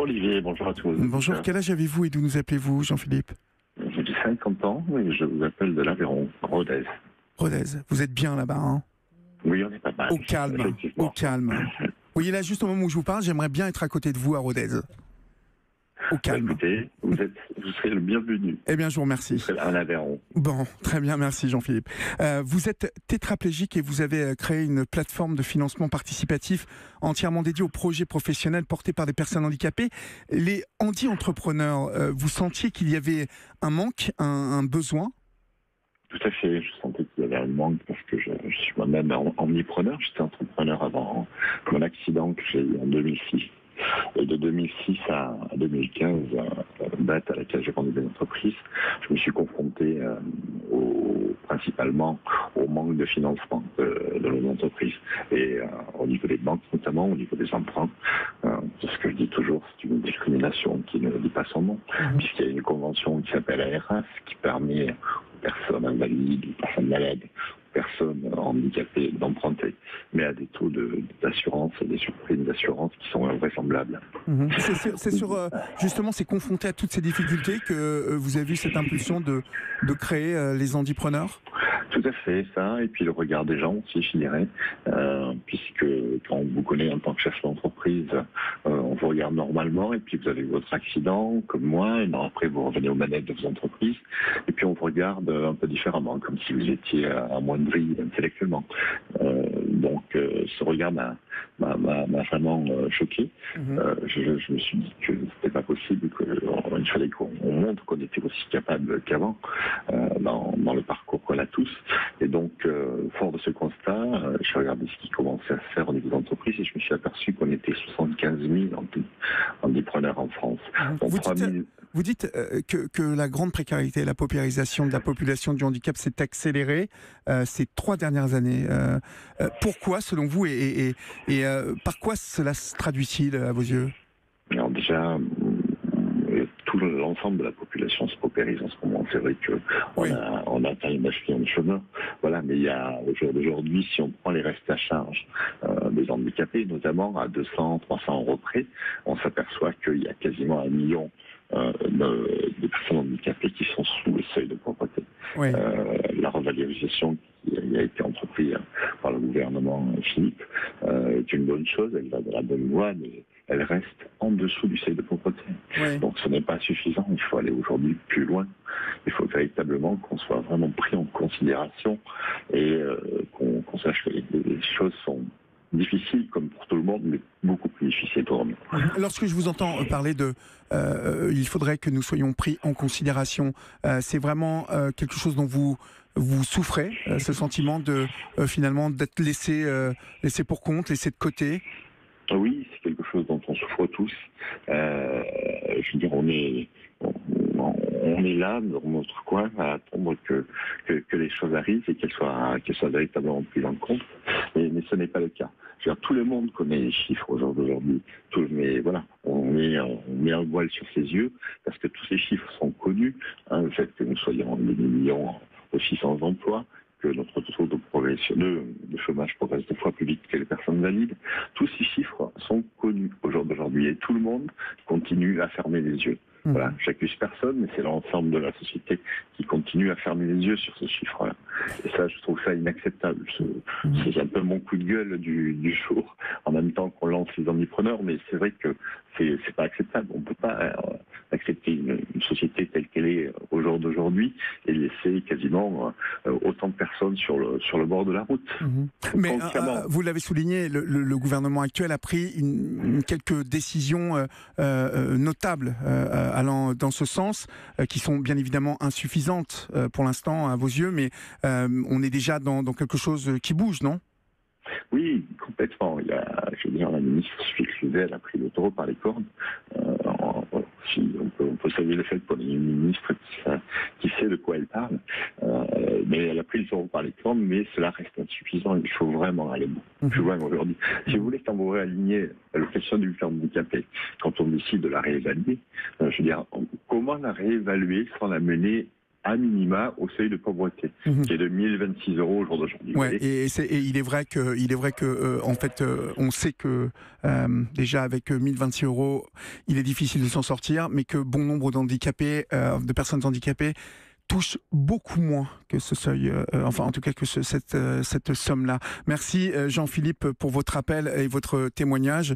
Bonjour Olivier, bonjour à tous. Bonjour, quel âge avez-vous et d'où nous appelez-vous, Jean-Philippe? J'ai 50 ans et je vous appelle de l'Aveyron, Rodez. Rodez, vous êtes bien là-bas, hein? Oui, on est pas mal. Au calme, Effectivement. au calme. Vous voyez, là, juste au moment où je vous parle, j'aimerais bien être à côté de vous à Rodez. Au calme. Écoutez, vous serez le bienvenu. Eh bien, je vous Vous remercie. serez à l'Aveyron. Bon, très bien, merci Jean-Philippe. Vous êtes tétraplégique et vous avez créé une plateforme de financement participatif entièrement dédiée aux projets professionnels portés par des personnes handicapées. Les handi-entrepreneurs, vous sentiez qu'il y avait un manque, un besoin? Tout à fait, je sentais qu'il y avait un manque parce que je suis moi-même omnipreneur. J'étais entrepreneur avant mon accident que j'ai eu en 2006. Et de 2006 à 2015, date à laquelle j'ai vendu des entreprises, je me suis confronté principalement au manque de financement de nos entreprises. Et au niveau des banques, notamment au niveau des emprunts, c'est ce que je dis toujours, c'est une discrimination qui ne dit pas son nom, puisqu'il y a une convention qui s'appelle ARAS qui permet aux personnes invalides, aux personnes malades, personnes handicapées d'emprunter, mais à des taux d'assurance et des surprimes d'assurance qui sont invraisemblables. C'est sur justement, c'est confronté à toutes ces difficultés que vous avez eu cette impulsion de créer les handipreneurs? Tout à fait, ça, et puis le regard des gens aussi, je dirais, puisque quand on vous connaît en tant que chef d'entreprise, on vous regarde normalement, et puis vous avez votre accident, comme moi, et ben après vous revenez aux manettes de vos entreprises, et puis on vous regarde un peu différemment, comme si vous étiez à moindrie intellectuellement. Donc ce regard m'a vraiment choqué. Je me suis dit que c'était pas possible, qu'il fallait qu'on montre qu'on était aussi capable qu'avant dans le parcours qu'on a tous. Et donc, fort de ce constat, j'ai regardé ce qui commençait à se faire au niveau d'entreprise et je me suis aperçu qu'on était 75 000 handipreneurs en France. Donc, Vous dites que la grande précarité, la paupérisation de la population du handicap s'est accélérée ces 3 dernières années. Pourquoi, selon vous, et par quoi cela se traduit-il à vos yeux? Alors déjà, tout l'ensemble de la population se paupérise en ce moment. C'est vrai qu'on a atteint une machine de chemin. Voilà, mais il y a au jour d'aujourd'hui, si on prend les restes à charge des handicapés, notamment à 200, 300 € près, on s'aperçoit qu'il y a quasiment 1 million de personnes handicapées qui sont sous le seuil de pauvreté. Oui. La revalorisation qui a été entreprise par le gouvernement Philippe est une bonne chose, elle va dans la bonne voie, mais elle reste en dessous du seuil de pauvreté. Oui. Donc ce n'est pas suffisant, il faut aller aujourd'hui plus loin. Il faut véritablement qu'on soit vraiment pris en considération et qu'on sache que les choses sont difficiles comme pour tout le monde, mais beaucoup plus difficiles pour nous. Lorsque je vous entends parler de il faudrait que nous soyons pris en considération, c'est vraiment quelque chose dont vous souffrez, ce sentiment de finalement d'être laissé pour compte, laissé de côté? Oui, c'est quelque chose dont on souffre tous. Je veux dire, on est là, dans notre coin, à attendre que les choses arrivent et qu'elles soient véritablement prises en compte. Mais ce n'est pas le cas. Je veux dire, tout le monde connaît les chiffres aujourd'hui. Mais voilà, on met un voile sur ses yeux parce que tous ces chiffres sont connus. Le fait que nous soyons des millions aux 600 emplois, que notre taux de chômage progresse 2 fois plus vite que les personnes valides. Tous ces chiffres sont connus au jour d'aujourd'hui et tout le monde continue à fermer les yeux. Voilà, j'accuse personne, mais c'est l'ensemble de la société qui continue à fermer les yeux sur ces chiffres-là. Et ça, je trouve ça inacceptable. C'est un peu mon coup de gueule du jour, en même temps qu'on lance les handipreneurs, mais c'est vrai que c'est pas acceptable. On peut pas accepter une société telle qu'elle est au jour d'aujourd'hui et laisser quasiment autant de personnes sur le bord de la route. Mais vous l'avez souligné, le gouvernement actuel a pris quelques décisions notables allant dans ce sens, qui sont bien évidemment insuffisantes pour l'instant à vos yeux, mais on est déjà dans quelque chose qui bouge, non? Oui, complètement. La ministre Sucruzet, elle a pris le taureau par les cornes. On peut saluer le fait qu'on ait une ministre qui sait de quoi elle parle, mais elle a pris le taureau par les cornes, mais cela reste insuffisant. Il faut vraiment aller plus loin aujourd'hui. Si vous voulez, quand vous réalignez la question du handicapé, quand on décide de la réévaluer, je veux dire, comment la réévaluer sans la mener à minima au seuil de pauvreté, qui est de 1026 € au jour d'aujourd'hui. Ouais, et il est vrai que en fait, on sait que déjà avec 1026 €, il est difficile de s'en sortir, mais que bon nombre d'handicapés, de personnes handicapées, touchent beaucoup moins que ce seuil, enfin en tout cas que cette somme-là. Merci Jean-Philippe pour votre appel et votre témoignage.